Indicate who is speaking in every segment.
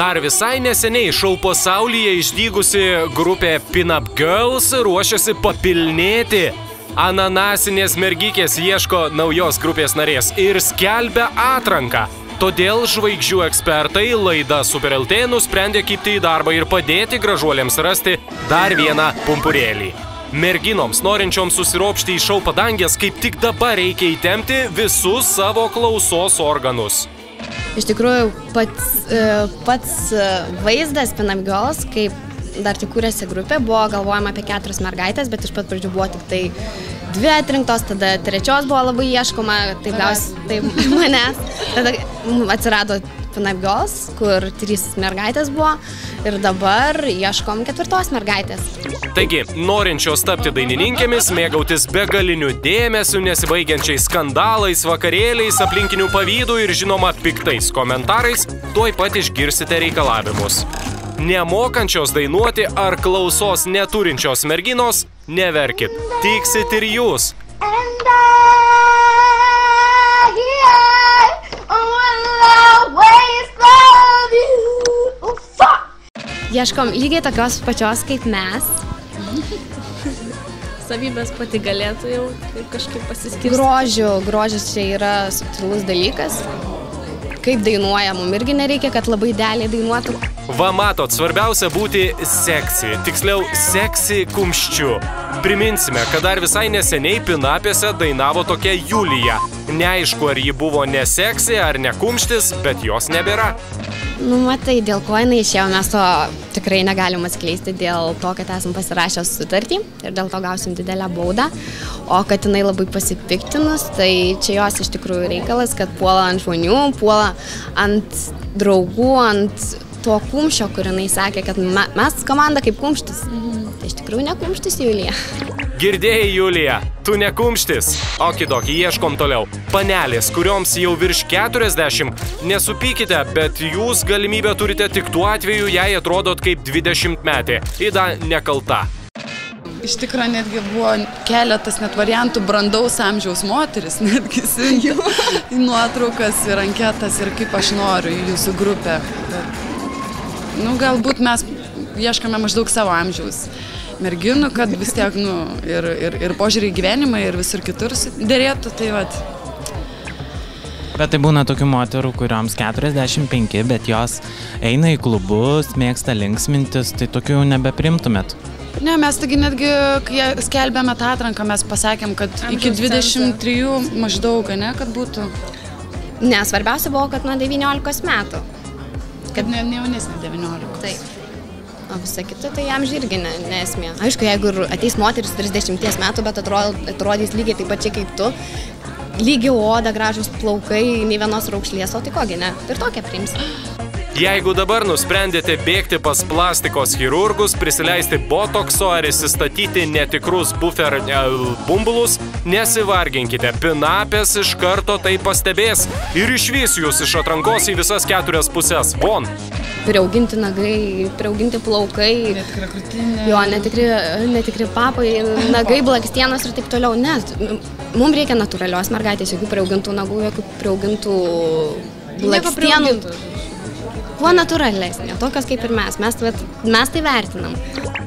Speaker 1: Dar visai neseniai šou pasaulyje išdygusi grupė Pin-Up Girls ruošiasi papilnėti. Ananasinės mergikės ieško naujos grupės narės ir skelbia atranką. Todėl žvaigždžių ekspertai laida Super LT nusprendė kibti į darbą ir padėti gražuolėms rasti dar vieną pumpurėlį. Merginoms, norinčioms susiropšti į šou padangės, kaip tik dabar reikia įtempti visus savo klausos organus.
Speaker 2: Iš tikrųjų, pats vaizdas Pin-Up Girls, kaip dar tik kūrėsi grupė, buvo galvojama apie 4 mergaitės, bet iš pat pradžių buvo tik tai 2 atrinktos, tada 3 buvo labai ieškoma, taip gausi taip manęs. Tada atsirado Pin-Up Girls, kur 3 mergaitės buvo ir dabar ieškom 4 mergaitės.
Speaker 1: Taigi, norinčios tapti dainininkėmis, mėgautis begaliniu dėmesiu, nesibaigiančiais skandalais, vakarėliais, aplinkinių pavydų ir žinoma piktais komentarais, tuoj pat išgirsite reikalavimus. Nemokančios dainuoti ar klausos neturinčios merginos, neverkit, tiksit ir jūs.
Speaker 2: Ieškom lygiai tokios pačios kaip mes.
Speaker 3: Savybės pati galėtų jau kažkaip pasiskirti.
Speaker 2: Grožis čia yra subtilus dalykas. Kaip dainuoja, mums irgi nereikia, kad labai idealiai dainuotų.
Speaker 1: Va matot, svarbiausia būti seksi, tiksliau seksi kumščiu. Priminsime, kad dar visai neseniai Pin-Up'ėse dainavo tokia Julija. Neaišku, ar ji buvo neseksi ar ne kumštis, bet jos nebėra.
Speaker 2: Nu, matai, dėl ko jinai išėjo, mes to tikrai negalim atskleisti dėl to, kad esam pasirašę sutartį ir dėl to gausim didelę baudą. O kad jinai labai pasipiktinus, tai čia jos iš tikrųjų reikalas, kad puola ant žmonių, puola ant draugų, ant to kumščio, kur jinai sakė, kad mes komanda kaip kumštis. Tai iš tikrųjų ne kumštis, Julija.
Speaker 1: Girdėjai, Julija, tu ne kumštis. Okidokį, ieškom toliau. Panelės, kurioms jau virš 40, nesupykite, bet jūs galimybę turite tik tuo atveju, jei atrodot kaip 20-metė. Ida nekalta.
Speaker 4: Iš tikrųjų, netgi buvo keletas net variantų brandaus amžiaus moteris, netgi siunčiau nuotraukas ir anketas ir kaip aš noriu į jūsų grupę. Nu, galbūt mes ieškame maždaug savo amžiaus merginų, kad vis tiek, ir požiūrį į gyvenimą, ir visur kitur dėrėtų, tai vat.
Speaker 5: Bet tai būna tokių moterų, kurioms 45, bet jos eina į klubus, mėgsta linksmintis, tai tokių jau nebeprimtumėt.
Speaker 4: Ne, mes taigi netgi, kai skelbėme tą atranką, mes pasakėm, kad iki 23 maždaug, ne, kad būtų.
Speaker 2: Ne, svarbiausia buvo, kad nuo 19 metų.
Speaker 4: Kad ne jaunesnė 19.
Speaker 2: Taip. O visa kita, tai jam irgi nesmė. Aišku, jeigu ateis moteris 30 metų, bet atrodys lygiai taip pačiai kaip tu, lygiai oda, gražus plaukai, nei vienos raukšlės, o tai kogi ne, ir tokią priims.
Speaker 1: Jeigu dabar nusprendėte bėgti pas plastikos chirurgus, prisileisti botokso ar įsistatyti netikrus buffer bumbulus, nesivarginkite, Pin-Up'ės iš karto tai pastebės ir išvys jūs iš atrankos į visas 4 pusės. Von!
Speaker 2: Priauginti nagai, priauginti plaukai,
Speaker 4: netikra krūtinė.
Speaker 2: Jo, netikri papai, nagai, blakstienos ir taip toliau. Ne, mums reikia natūralios mergaitės, jokių priaugintų nagų, jokių priaugintų blakstienų. Kuo natūralesnė, tokios kaip ir mes tai vertinam.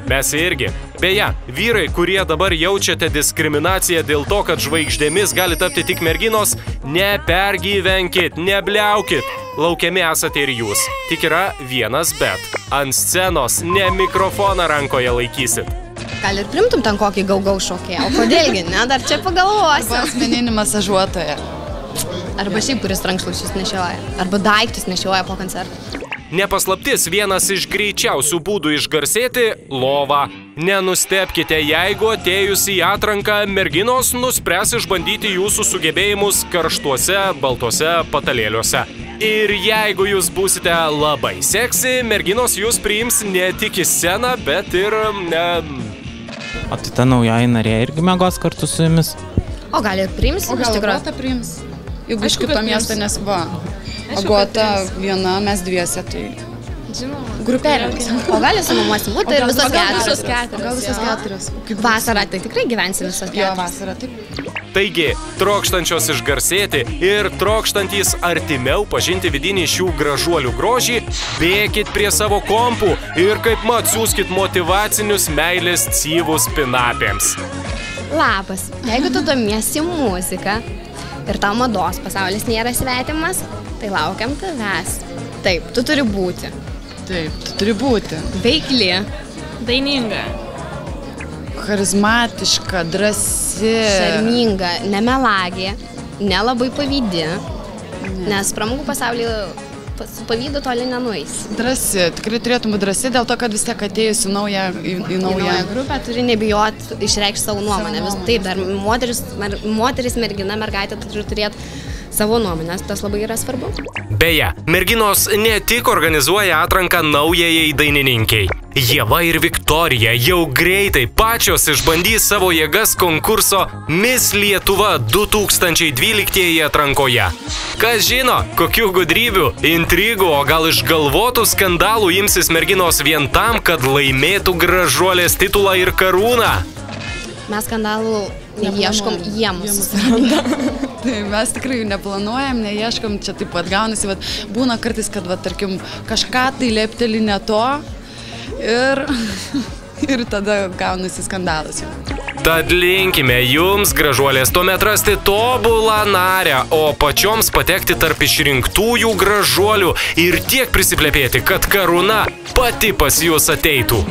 Speaker 1: Mes irgi. Beje, vyrai, kurie dabar jaučiate diskriminaciją dėl to, kad žvaigždėmis gali tapti tik merginos, nepergyvenkit, nebliaukit. Laukiami esate ir jūs. Tik yra vienas bet. Ant scenos ne mikrofoną rankoje laikysit.
Speaker 2: Gal ir primtum ten kokį gau-gau šokėją, o kodėlgi, ne? Dar čia pagalvosiu.
Speaker 4: Arba asmeninį masažuotoją.
Speaker 2: Arba šiaip, kuris rankšluosčius nešioja. Arba daiktus nešioja po koncertų.
Speaker 1: Nepaslaptis, vienas iš greičiausių būdų išgarsėti – lova. Nenustebkite, jeigu atėjus į atranką merginos nuspręs išbandyti jūsų sugebėjimus karštuose, baltuose patalėliuose. Ir jeigu jūs būsite labai seksi, merginos jūs priims ne tik į sceną, bet ir...
Speaker 5: O tai ta naujoji narė irgi mėgos kartu su jumis?
Speaker 2: O gal ir priims?
Speaker 4: O gal Agota priims? Juk iš kito miesto nesva. Agota viena, mes dviese, tai
Speaker 3: Žinoma.
Speaker 4: Grupelėmis.
Speaker 2: O gali sunuomosim būti ir visos keturios.
Speaker 4: Gal visos keturios.
Speaker 2: Vasarą tai tikrai gyvensim visos
Speaker 4: Jo,
Speaker 2: keturios.
Speaker 4: vasarą, taip.
Speaker 1: Taigi, trokštančios išgarsėti ir trokštantys artimiau pažinti vidinį šių gražuolių grožį, bėkit prie savo kompų ir kaip mat siūskit motyvacinius meilės cyvus pinapėms.
Speaker 2: Labas, jeigu tu domiesi muziką ir tau mados pasaulis nėra svetimas, tai laukiam tavęs. Taip, tu turi būti
Speaker 4: Taip, tu turi būti.
Speaker 2: veikli,
Speaker 3: Daininga.
Speaker 4: Charizmatiška, drąsi.
Speaker 2: šarminga, nemelagė, nelabai pavydi, nes pramogų pasaulyje su pavydu toli nenueis.
Speaker 4: Drąsi, tikrai turėtum būti drąsi dėl to, kad vis tiek atėjus į naują
Speaker 2: Nauja grupė turi nebijot išreikšti savo nuomonę. Taip, dar moteris, mergina, mergaitė turi turėti savo nuomonę, tas labai yra svarbu.
Speaker 1: Beje, merginos ne tik organizuoja atranką naujajai dainininkiai. Ieva ir Viktorija jau greitai pačios išbandys savo jėgas konkurso Miss Lietuva 2012 atrankoje. Kas žino, kokių gudrybių, intrigų, o gal išgalvotų skandalų imsis merginos vien tam, kad laimėtų gražuolės titulą ir karūną.
Speaker 2: Mes skandalų ieškom, jie mus.
Speaker 4: Tai mes tikrai jų neplanuojam, neieškom, čia taip pat gaunasi, vat, būna kartais, kad, vat, tarkim, kažką tai lepteli ne to ir tada gaunasi skandalas jau.
Speaker 1: Tad linkime jums, gražuolės, tuomet rasti tobulą narę, o pačioms patekti tarp išrinktųjų gražuolių ir tiek prisiplepėti, kad karūna pati pas jūs ateitų.